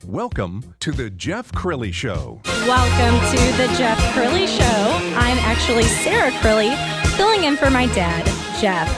Welcome to the Jeff Crilley Show. Welcome to the Jeff Crilley Show. I'm actually Sarah Crilley, filling in for my dad, Jeff.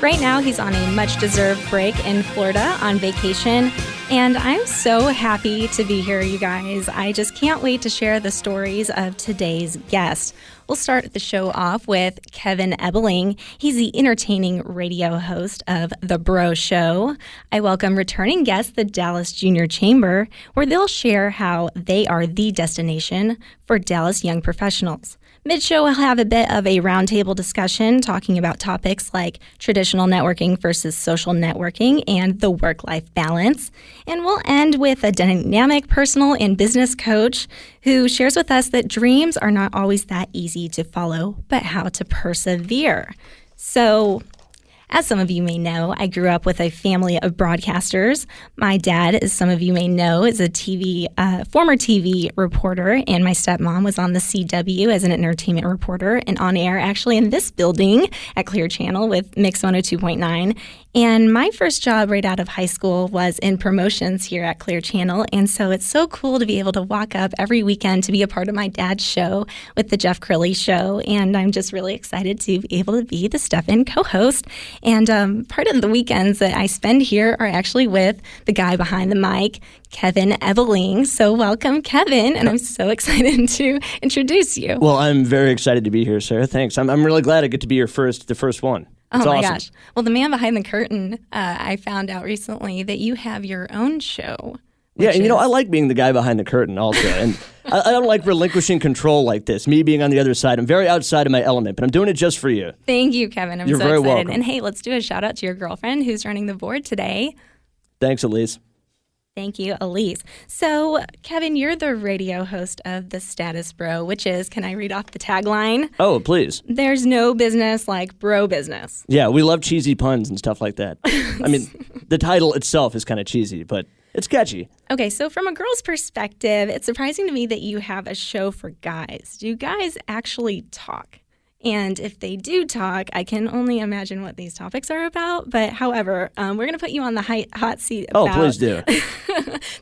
Right now, he's on a much-deserved break in Florida on vacation, and I'm so happy to be here, you guys. I just can't wait to share the stories of today's guest. We'll start the show off with Kevin Ebeling. He's the entertaining radio host of The Bro Show. I welcome returning guest, the Dallas Junior Chamber, where they'll share how they are the destination for Dallas young professionals. Mid-show, we'll have a bit of a roundtable discussion talking about topics like traditional networking versus social networking and the work-life balance. And we'll end with a dynamic personal and business coach who shares with us that dreams are not always that easy to follow, but how to persevere. So, as some of you may know, I grew up with a family of broadcasters. My dad, as some of you may know, is a former TV reporter, and my stepmom was on the CW as an entertainment reporter and on air actually in this building at Clear Channel with Mix 102.9. And my first job right out of high school was in promotions here at Clear Channel. And so it's so cool to be able to walk up every weekend to be a part of my dad's show with the Jeff Crilley Show. And I'm just really excited to be able to be the Stefan co-host. And part of the weekends that I spend here are actually with the guy behind the mic, Kevin Ebeling. So welcome, Kevin. And I'm so excited to introduce you. Well, I'm very excited to be here, Sarah. Thanks. I'm really glad I get to be the first one. It's awesome. Gosh. Well, the man behind the curtain, I found out recently that you have your own show. Yeah, and I like being the guy behind the curtain also. And I don't like relinquishing control like this, me being on the other side. I'm very outside of my element, but I'm doing it just for you. Thank you, Kevin. You're so very excited. welcome. And hey, let's do a shout out to your girlfriend who's running the board today. Thanks, Elise. Thank you, Elise. So, Kevin, you're the radio host of The Status Bro, which is, can I read off the tagline? Oh, please. There's no business like bro business. Yeah, we love cheesy puns and stuff like that. I mean, the title itself is kind of cheesy, but it's catchy. Okay, so from a girl's perspective, it's surprising to me that you have a show for guys. Do guys actually talk? And if they do talk, I can only imagine what these topics are about. But however, we're going to put you on the hot seat about, Oh, please do.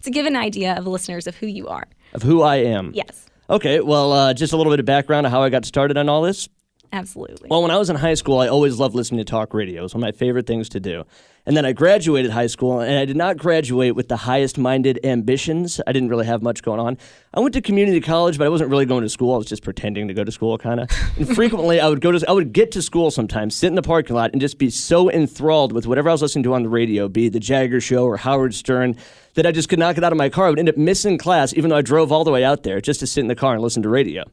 to give an idea of listeners of who you are. Of who I am? Yes. Okay, well, just a little bit of background of how I got started on all this. Absolutely. Well, when I was in high school, I always loved listening to talk radio. It was one of my favorite things to do. And then I graduated high school, and I did not graduate with the highest-minded ambitions. I didn't really have much going on. I went to community college, but I wasn't really going to school. I was just pretending to go to school, kind of. And frequently, I would get to school sometimes, sit in the parking lot, and just be so enthralled with whatever I was listening to on the radio, be it the Jagger Show or Howard Stern, that I just could not get out of my car. I would end up missing class, even though I drove all the way out there just to sit in the car and listen to radio.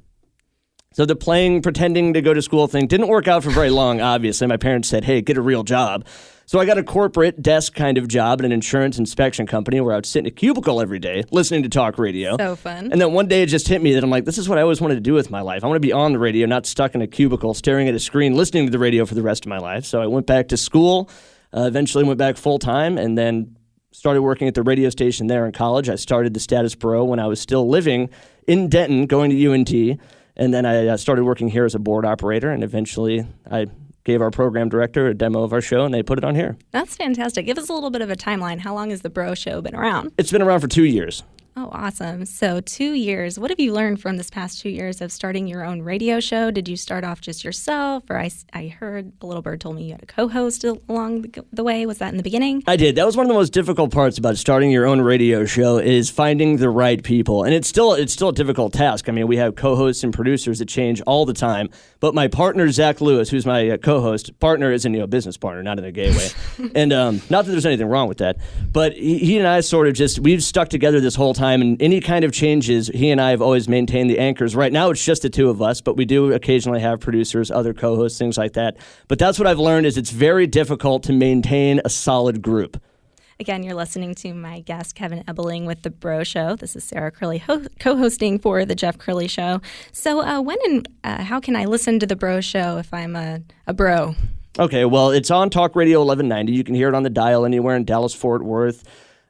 So the pretending to go to school thing didn't work out for very long, obviously. My parents said, hey, get a real job. So I got a corporate desk kind of job at an insurance inspection company where I would sit in a cubicle every day listening to talk radio. So fun. And then one day it just hit me that I'm like, this is what I always wanted to do with my life. I want to be on the radio, not stuck in a cubicle, staring at a screen, listening to the radio for the rest of my life. So I went back to school, eventually went back full-time, and then started working at the radio station there in college. I started the Status Bro when I was still living in Denton, going to UNT. And then I started working here as a board operator, and eventually I gave our program director a demo of our show, and they put it on here. That's fantastic. Give us a little bit of a timeline. How long has the Bro Show been around? It's been around for 2 years. Oh, awesome. So 2 years. What have you learned from this past 2 years of starting your own radio show? Did you start off just yourself? Or I heard a little bird told me you had a co-host along the way. Was that in the beginning? I did. That was one of the most difficult parts about starting your own radio show is finding the right people. And it's still a difficult task. I mean, we have co-hosts and producers that change all the time. But my partner, Zach Lewis, who's my co-host, partner is a business partner, not in a gay way. And not that there's anything wrong with that. But he and I sort of we've stuck together this whole time. And any kind of changes, he and I have always maintained the anchors. Right now, it's just the two of us, but we do occasionally have producers, other co-hosts, things like that. But that's what I've learned is it's very difficult to maintain a solid group. Again, you're listening to my guest, Kevin Ebeling, with The Bro Show. This is Sarah Crilley, co-hosting for The Jeff Crilley Show. So when and how can I listen to The Bro Show if I'm a bro? Okay, well, it's on Talk Radio 1190. You can hear it on the dial anywhere in Dallas-Fort Worth,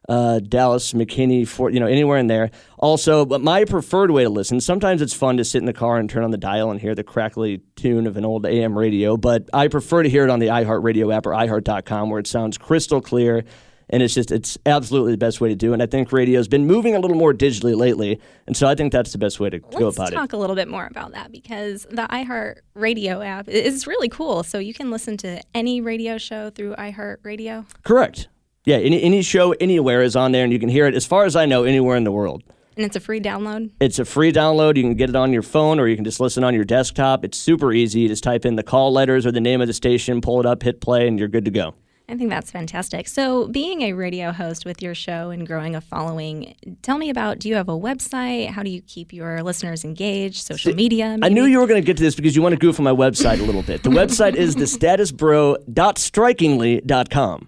Dallas, McKinney, anywhere in there. Also, but my preferred way to listen, sometimes it's fun to sit in the car and turn on the dial and hear the crackly tune of an old AM radio, but I prefer to hear it on the iHeartRadio app or iHeart.com where it sounds crystal clear And it's absolutely the best way to do it. And I think radio's been moving a little more digitally lately. And so I think that's the best way to go about it. Let's talk a little bit more about that, because the iHeart Radio app is really cool. So you can listen to any radio show through iHeart Radio? Correct. Yeah, any show anywhere is on there, and you can hear it, as far as I know, anywhere in the world. And it's a free download? It's a free download. You can get it on your phone, or you can just listen on your desktop. It's super easy. You just type in the call letters or the name of the station, pull it up, hit play, and you're good to go. I think that's fantastic. So being a radio host with your show and growing a following, tell me about, do you have a website? How do you keep your listeners engaged? Social media, maybe? I knew you were going to get to this because you want to goof on my website a little bit. The website is thestatusbro.strikingly.com.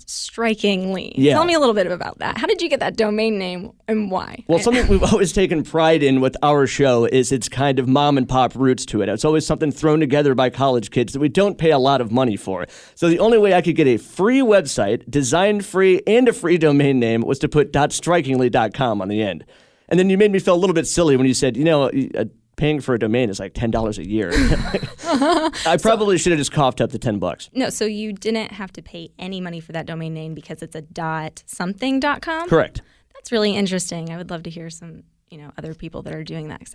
.strikingly. Yeah. Tell me a little bit about that. How did you get that domain name and why? Well, something we've always taken pride in with our show is its kind of mom and pop roots to it. It's always something thrown together by college kids that we don't pay a lot of money for. So the only way I could get a free website, designed free, and a free domain name was to put .strikingly.com on the end. And then you made me feel a little bit silly when you said, paying for a domain is like $10 a year. I probably should have just coughed up the $10. No, so you didn't have to pay any money for that domain name because it's a .something.com? Correct. That's really interesting. I would love to hear some, other people that are doing that, because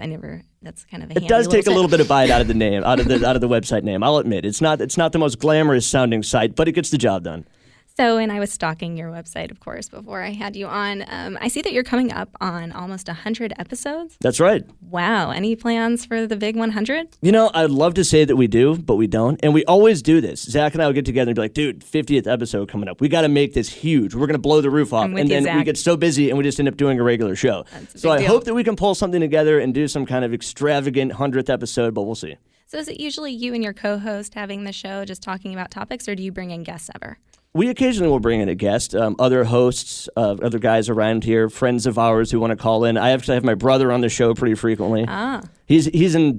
that's kind of a handy It does take a little bit of bite out of the name, out of the website name. I'll admit it's not the most glamorous sounding site, but it gets the job done. So, and I was stalking your website, of course, before I had you on. I see that you're coming up on almost 100 episodes. That's right. Wow. Any plans for the big 100? I'd love to say that we do, but we don't. And we always do this. Zach and I will get together and be like, dude, 50th episode coming up. We got to make this huge. We're going to blow the roof off. And then we get so busy and we just end up doing a regular show. So I hope that we can pull something together and do some kind of extravagant 100th episode, but we'll see. So is it usually you and your co-host having the show, just talking about topics, or do you bring in guests ever? We occasionally will bring in a guest, other hosts, other guys around here, friends of ours who want to call in. I actually have my brother on the show pretty frequently. He's an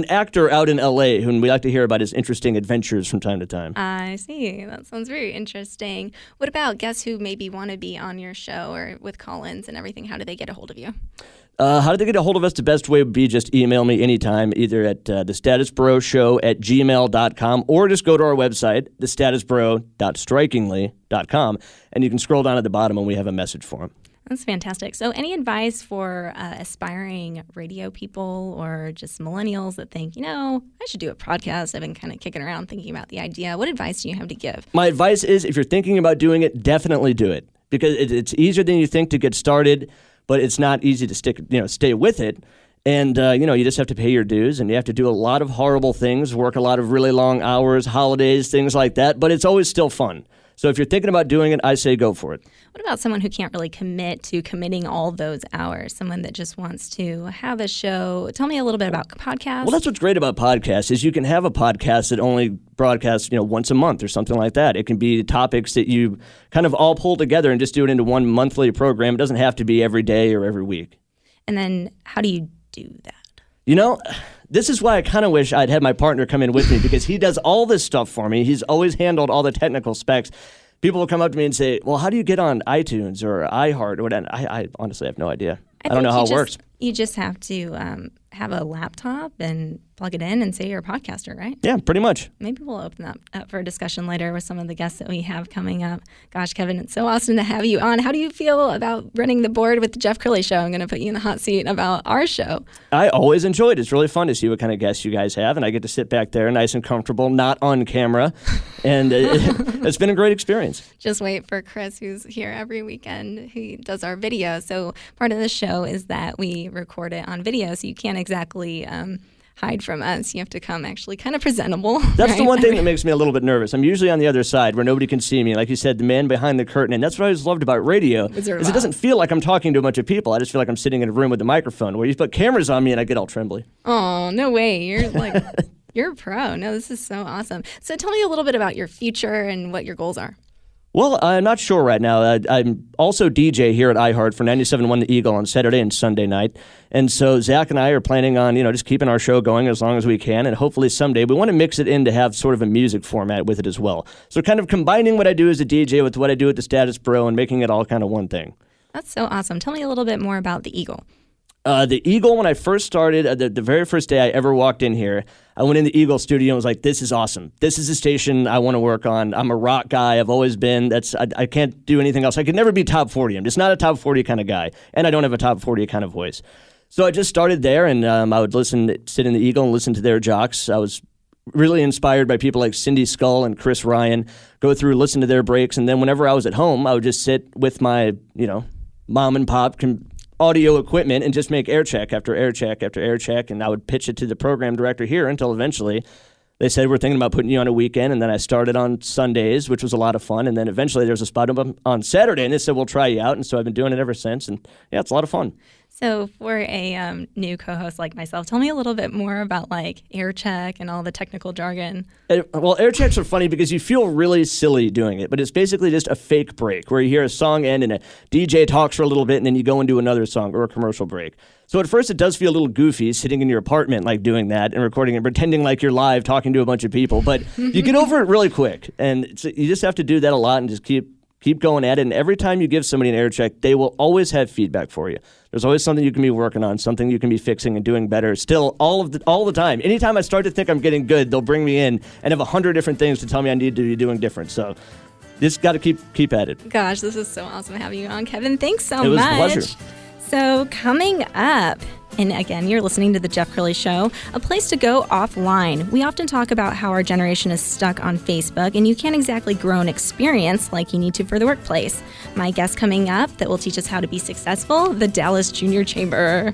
actor out in L.A. who we like to hear about his interesting adventures from time to time. I see. That sounds very interesting. What about guests who maybe want to be on your show or with call-ins and everything? How do they get a hold of you? How do they get a hold of us? The best way would be just email me anytime, either at thestatusbroshow@gmail.com, or just go to our website, thestatusbro.strikingly.com, and you can scroll down at the bottom and we have a message for them. That's fantastic. So any advice for aspiring radio people or just millennials that think, I should do a podcast? I've been kind of kicking around thinking about the idea. What advice do you have to give? My advice is, if you're thinking about doing it, definitely do it, because it's easier than you think to get started. But it's not easy to stay with it. And, you just have to pay your dues, and you have to do a lot of horrible things, work a lot of really long hours, holidays, things like that. But it's always still fun. So if you're thinking about doing it, I say go for it. What about someone who can't really commit to committing all those hours? Someone that just wants to have a show. Tell me a little bit about podcasts. Well, that's what's great about podcasts is you can have a podcast that only broadcasts, once a month or something like that. It can be topics that you kind of all pull together and just do it into one monthly program. It doesn't have to be every day or every week. And then how do you do that? This is why I kind of wish I'd had my partner come in with me, because he does all this stuff for me. He's always handled all the technical specs. People will come up to me and say, well, how do you get on iTunes or iHeart or whatever? I honestly have no idea. I don't know how it works. You just have to have a laptop and plug it in and say you're a podcaster, right? Yeah, pretty much. Maybe we'll open that up for a discussion later with some of the guests that we have coming up. Gosh, Kevin, it's so awesome to have you on. How do you feel about running the board with the Jeff Crilley Show? I'm going to put you in the hot seat about our show. I always enjoy it. It's really fun to see what kind of guests you guys have, and I get to sit back there nice and comfortable, not on camera, and it's been a great experience. Just wait for Chris, who's here every weekend. He does our video. So part of the show is that we record it on video, so you can't exactly hide from us. You have to come actually kind of presentable. That's right? the one thing that makes me a little bit nervous. I'm usually on the other side where nobody can see me. Like you said, the man behind the curtain. And that's what I always loved about radio, is it doesn't feel like I'm talking to a bunch of people. I just feel like I'm sitting in a room with a microphone, where you put cameras on me and I get all trembly. Oh, no way. You're like, you're a pro. No, this is so awesome. So tell me a little bit about your future and what your goals are. Well, I'm not sure right now. I'm also DJ here at iHeart for 97.1 The Eagle on Saturday and Sunday night. And so Zach and I are planning on, just keeping our show going as long as we can. And hopefully someday we want to mix it in to have sort of a music format with it as well. So kind of combining what I do as a DJ with what I do at the Status Bro and making it all kind of one thing. That's so awesome. Tell me a little bit more about The Eagle. The Eagle, when I first started, the very first day I ever walked in here, I went in the Eagle studio and was like, this is awesome. This is a station I want to work on. I'm a rock guy. I've always been. I can't do anything else. I could never be top 40. I'm just not a top 40 kind of guy, and I don't have a top 40 kind of voice. So I just started there, and I would sit in the Eagle and listen to their jocks. I was really inspired by people like Cindy Skull and Chris Ryan, go through, listen to their breaks, and then whenever I was at home, I would just sit with my, mom and pop audio equipment and just make air check after air check after air check, and I would pitch it to the program director here until eventually they said, we're thinking about putting you on a weekend, and then I started on Sundays, which was a lot of fun, and then eventually there was a spot on Saturday, and they said, we'll try you out, and so I've been doing it ever since, and yeah, it's a lot of fun. So for a new co-host like myself, tell me a little bit more about like air check and all the technical jargon. Well, air checks are funny because you feel really silly doing it, but it's basically just a fake break where you hear a song end and a DJ talks for a little bit and then you go into another song or a commercial break. So at first it does feel a little goofy sitting in your apartment like doing that and recording and pretending like you're live talking to a bunch of people, but you get over it really quick, and you just have to do that a lot and just keep going at it, and every time you give somebody an air check, they will always have feedback for you. There's always something you can be working on, something you can be fixing and doing better. Still, all the time. Anytime I start to think I'm getting good, they'll bring me in and have 100 different things to tell me I need to be doing different. So just got to keep at it. Gosh, this is so awesome having you on, Kevin. Thanks so much. It was a pleasure. So coming up, and again, you're listening to The Jeff Crilley Show, a place to go offline. We often talk about how our generation is stuck on Facebook, and you can't exactly grow an experience like you need to for the workplace. My guest coming up that will teach us how to be successful, the Dallas Junior Chamber.